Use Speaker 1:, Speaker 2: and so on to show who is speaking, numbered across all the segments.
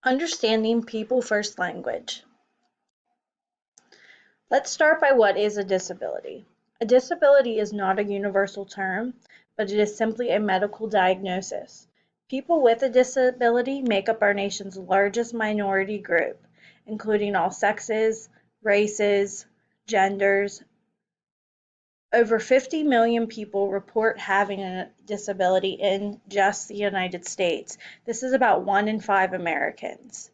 Speaker 1: Understanding people first language. Let's start by what is a disability. A disability is not a universal term, but it is simply a medical diagnosis. People with a disability make up our nation's largest minority group, including all sexes, races, genders. Over 50 million people report having a disability in just the United States. This is about 1 in 5 Americans.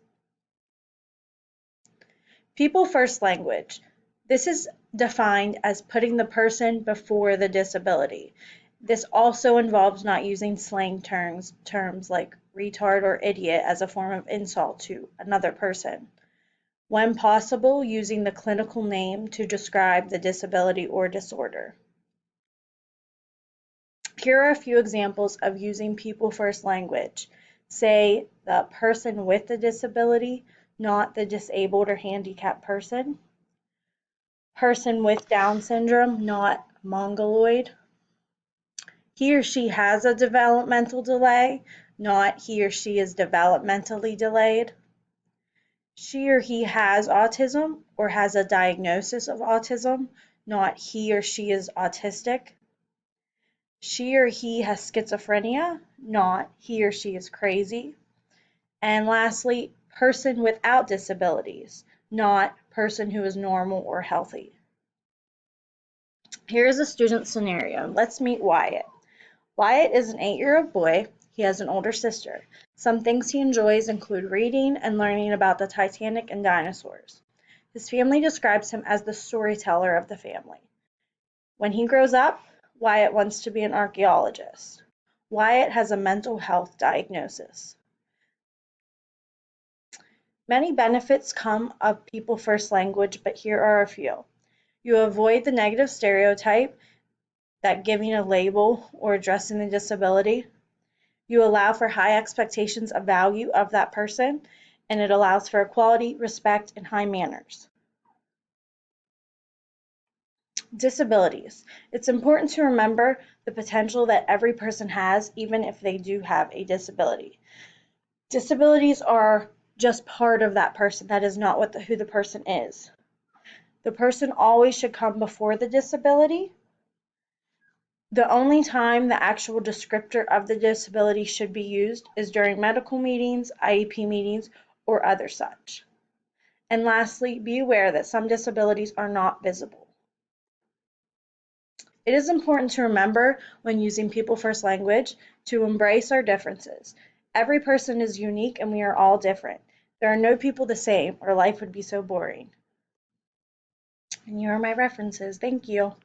Speaker 1: People first language. This is defined as putting the person before the disability. This also involves not using slang terms like retard or idiot as a form of insult to another person. When possible, using the clinical name to describe the disability or disorder. Here are a few examples of using people first language. Say the person with the disability, not the disabled or handicapped person. Person with Down syndrome, not mongoloid. He or she has a developmental delay, not he or she is developmentally delayed. She or he has autism or has a diagnosis of autism, not he or she is autistic. She or he has schizophrenia, not he or she is crazy. And lastly, person without disabilities, not person who is normal or healthy. Here's a student scenario. Let's meet Wyatt. Wyatt is an 8-year-old boy. He has an older sister. Some things he enjoys include reading and learning about the Titanic and dinosaurs. His family describes him as the storyteller of the family. When he grows up, Wyatt wants to be an archaeologist. Wyatt has a mental health diagnosis. Many benefits come of people first language, but here are a few. You avoid the negative stereotype that giving a label or addressing the disability. You allow for high expectations of value of that person, and it allows for equality, respect, and high manners. Disabilities. It's important to remember the potential that every person has, even if they do have a disability. Disabilities are just part of that person. That is not who the person is. The person always should come before the disability. The only time the actual descriptor of the disability should be used is during medical meetings, IEP meetings, or other such. And lastly, be aware that some disabilities are not visible. It is important to remember when using people first language to embrace our differences. Every person is unique and we are all different. There are no people the same or life would be so boring. And here are my references. Thank you.